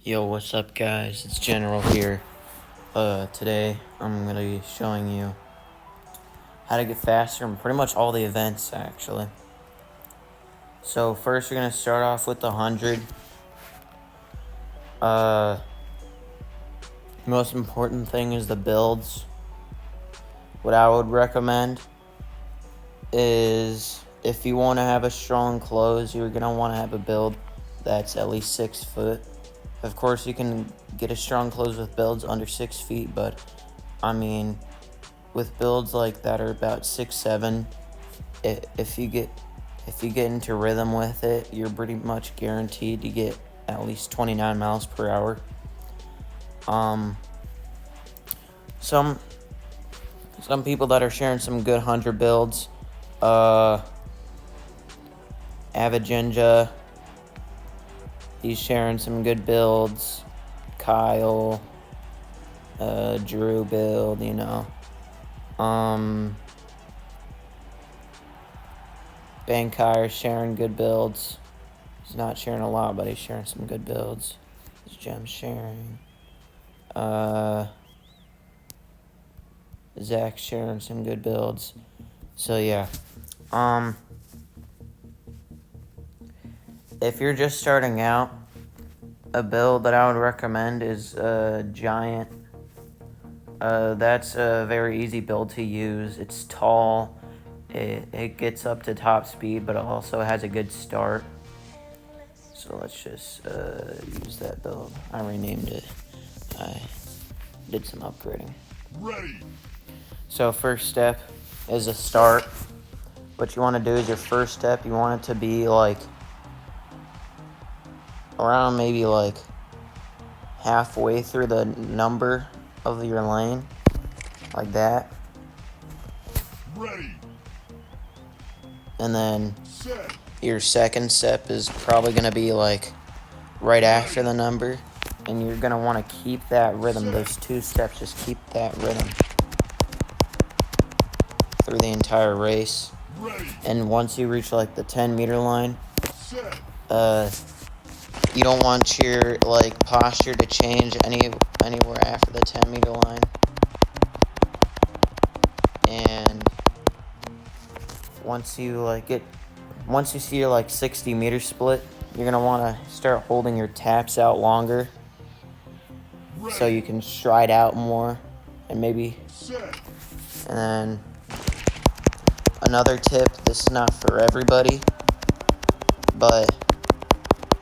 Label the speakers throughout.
Speaker 1: Yo, what's up, guys? It's General here. Today I'm gonna be showing you how to get faster in pretty much all the events, actually. So first, we're gonna start off with the 100. Most important thing is the builds. What I would recommend is if you want to have a strong close, you're gonna want to have a build that's at least 6 foot. Of course, you can get a strong close with builds under 6 feet, but I mean, with builds like that are about 6'7", if you get into rhythm with it, you're pretty much guaranteed to get at least 29 miles per hour. Some people that are sharing some good 100 builds, Avijinja, he's sharing some good builds. Kyle, Drew build, Bankai is sharing good builds. He's not sharing a lot, but he's sharing some good builds. His Gem's sharing. Zach's sharing some good builds. So yeah. If you're just starting out, a build that I would recommend is Giant. That's a very easy build to use. It's tall. It gets up to top speed, but it also has a good start. So let's just use that build. I renamed it. I did some upgrading.
Speaker 2: Ready.
Speaker 1: So first step is a start. What you want to do is your first step, you want it to be like around maybe like halfway through the number of your lane, like that.
Speaker 2: Ready.
Speaker 1: And then
Speaker 2: Set.
Speaker 1: your second step is probably going to be like right after the number, and you're going to want to keep that rhythm. Those two steps, just keep that rhythm through the entire race.
Speaker 2: Ready.
Speaker 1: And once you reach like the 10-meter line,
Speaker 2: Set.
Speaker 1: you don't want your like posture to change anywhere after the 10-meter line. And once you see your like 60-meter split, you're gonna want to start holding your taps out longer,
Speaker 2: Ready.
Speaker 1: so you can stride out more, and maybe.
Speaker 2: Set.
Speaker 1: And then another tip, this is not for everybody, but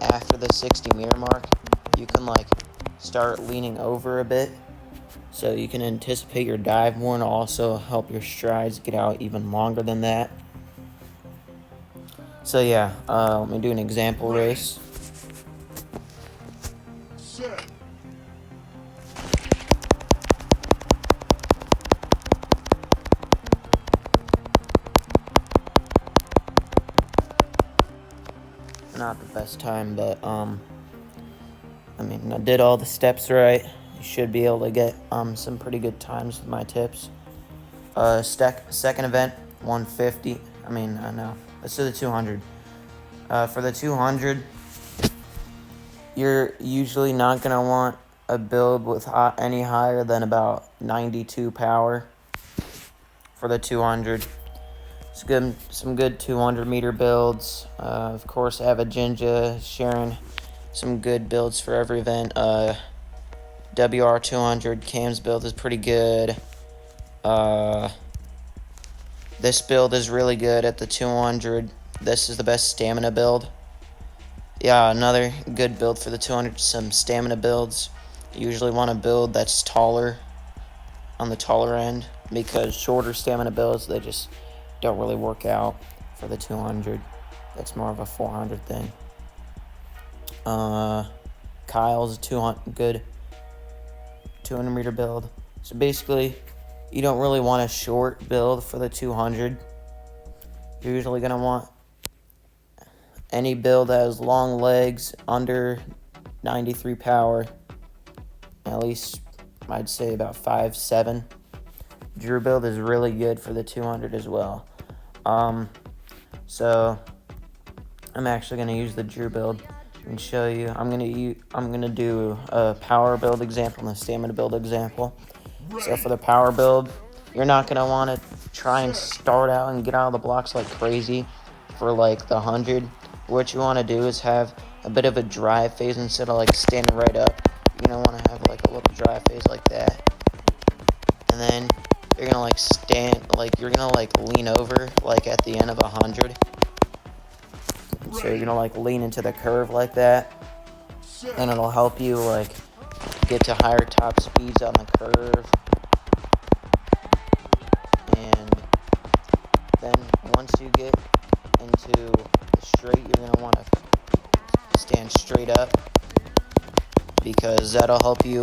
Speaker 1: after the 60-meter mark, you can like start leaning over a bit, so you can anticipate your dive more and also help your strides get out even longer than that. So yeah, let me do an example race.
Speaker 2: Set.
Speaker 1: Not the best time, but I mean, I did all the steps right. You should be able to get some pretty good times with my tips. Second event, 150. No. Let's do the 200. For the 200, you're usually not gonna want a build with any higher than about 92 power. For the 200, some good 200-meter builds. Of course, Avijinja sharing some good builds for every event. WR200 Cam's build is pretty good. This build is really good at the 200. This is the best stamina build. Yeah, another good build for the 200. Some stamina builds. You usually want a build that's taller, on the taller end, because shorter stamina builds, they just don't really work out for the 200. That's more of a 400 thing. Kyle's a good 200-meter build. So basically, you don't really want a short build for the 200. You're usually going to want any build that has long legs, under 93 power, at least I'd say about 5'7". Drew build is really good for the 200 as well. So I'm actually going to use the Drew build. and show you. I'm gonna do a power build example and a stamina build example. So for the power build, you're not gonna want to try and start out and get out of the blocks like crazy for like the 100. What you want to do is have a bit of a drive phase instead of like standing right up. You're gonna want to have like a little drive phase like that, and then you're gonna like you're gonna like lean over like at the end of 100. So you're gonna like lean into the curve like that, and it'll help you like get to higher top speeds on the curve. And then once you get into the straight, you're gonna want to stand straight up, because that'll help you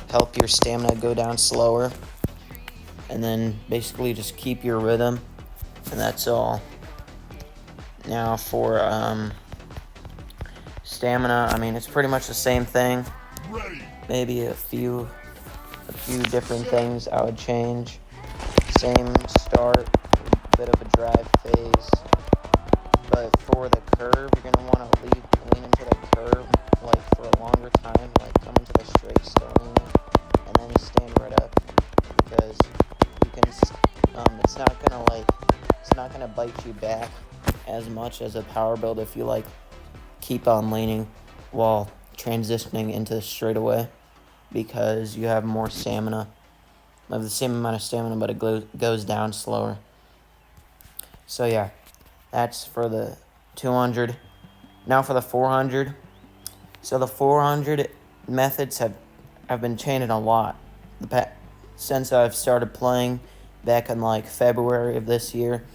Speaker 1: help your stamina go down slower. And then basically just keep your rhythm, and that's all. Now for stamina, I mean, it's pretty much the same thing. Maybe a few different things I would change. Same start, a bit of a drive phase. But for the curve, you're gonna want to lean into the curve like for a longer time, like come into the straight, start leaning, and then stand right up, because you can it's not gonna bite you back as much as a power build if you like keep on leaning while transitioning into the straightaway, because you have more stamina. You have the same amount of stamina, but it goes down slower. So yeah, that's for the 200. Now for the 400. So the 400 methods have been changing a lot since I've started playing back in like February of this year.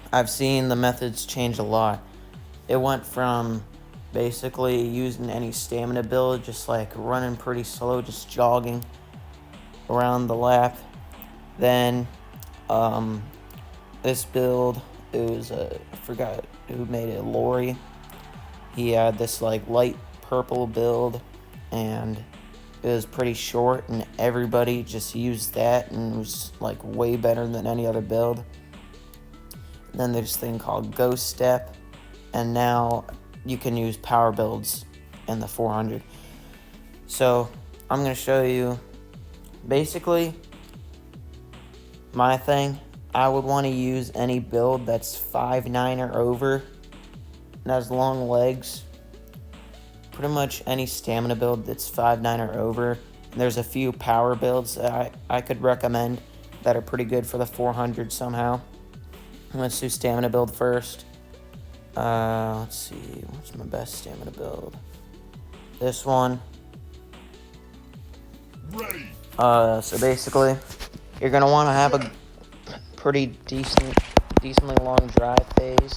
Speaker 1: I've seen the methods change a lot. It went from basically using any stamina build, just like running pretty slow, just jogging around the lap. Then this build, it was I forgot who made it, Lori. He had this like light purple build, and it was pretty short, and everybody just used that, and it was like way better than any other build. And then there's this thing called Ghost Step, and now you can use power builds in the 400. So I'm going to show you basically my thing. I would want to use any build that's 5'9" or over and has long legs. Pretty much any stamina build that's 5'9" or over. And there's a few power builds that I could recommend that are pretty good for the 400 somehow. Let's do stamina build first. Let's see, what's my best stamina build? This one. So basically, you're gonna want to have a pretty decently long drive phase.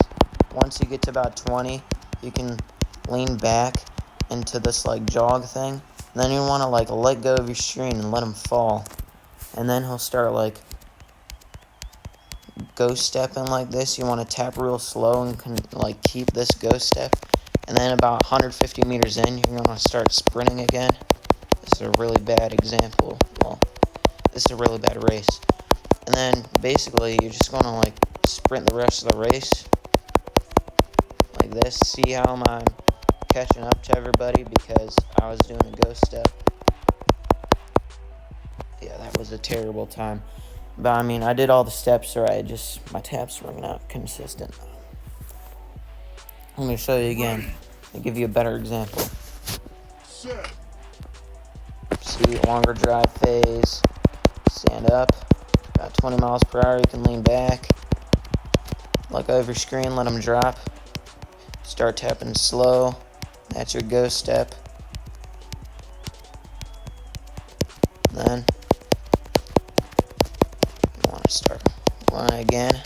Speaker 1: Once you get to about 20, you can lean back into this like jog thing. And then you want to like let go of your screen and let him fall. And then he'll start like ghost stepping like this. You want to tap real slow and can like keep this ghost step. And then about 150 meters in, you're going to start sprinting again. This is a really bad example. Well, this is a really bad race. And then basically you're just going to like sprint the rest of the race like this. See how I'm catching up to everybody because I was doing a ghost step. Yeah, that was a terrible time. But I mean, I did all the steps right, just my taps were not consistent. Let me show you again and give you a better example. See, longer drive phase, stand up, about 20 miles per hour, you can lean back, look over screen, let them drop, start tapping slow, that's your ghost step. Then you want to start running again.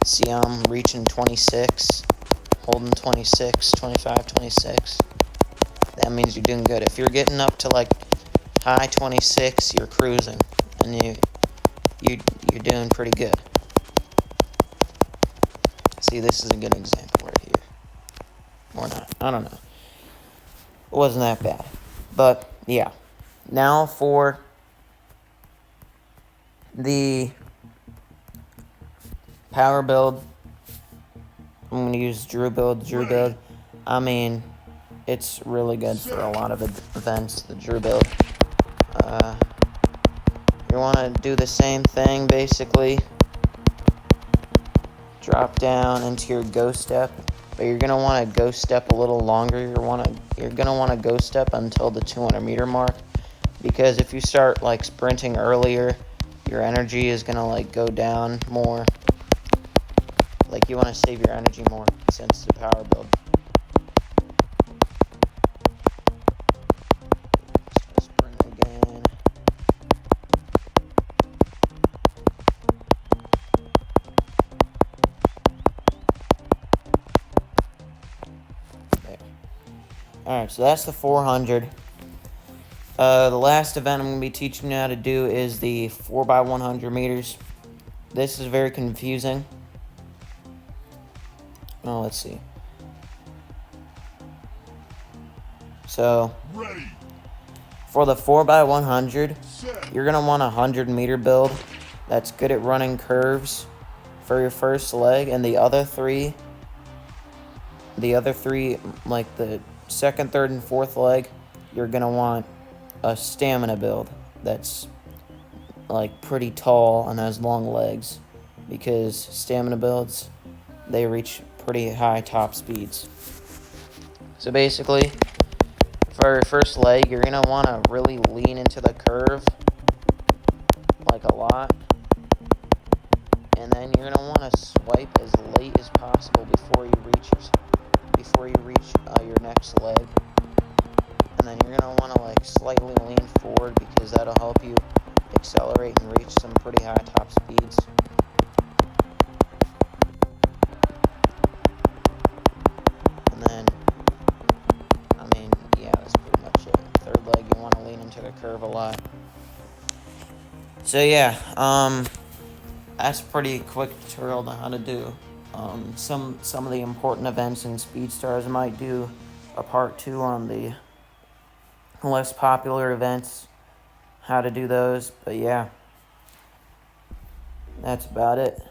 Speaker 1: See, I'm reaching 26, holding 26, 25, 26. That means you're doing good. If you're getting up to like high 26, you're cruising, and you're doing pretty good. See, this is a good example right here. Or not, I don't know. It wasn't that bad. But, yeah. Now for the power build. I'm gonna use Drew build. Drew build. I mean, it's really good for a lot of events. The Drew build. You want to do the same thing basically. Drop down into your go step, but you're gonna want to go step a little longer. You're gonna want to go step until the 200 meter mark, because if you start like sprinting earlier, your energy is gonna like go down more. Like you want to save your energy more since the power build. Sprint again. There. Alright, so that's the 400. The last event I'm going to be teaching you how to do is the 4x100 meters. This is very confusing. Oh, let's see. So,
Speaker 2: Ready.
Speaker 1: for the 4x100,
Speaker 2: Set.
Speaker 1: you're going to want a 100-meter build that's good at running curves for your first leg, and the other three, like the second, third, and fourth leg, you're going to want a stamina build that's like pretty tall and has long legs, because stamina builds, they reach pretty high top speeds. So basically, for your first leg, you're going to want to really lean into the curve like a lot, and then you're going to want to swipe as late as possible before you reach your next leg. And then you're going to want to like slightly lean forward, because that'll help you accelerate and reach some pretty high top speeds. And then, I mean, yeah, that's pretty much it. Third leg, you want to lean into the curve a lot. So yeah, that's a pretty quick tutorial on how to do some of the important events in Speedstars. I might do a part 2 on the less popular events, how to do those. But yeah, that's about it.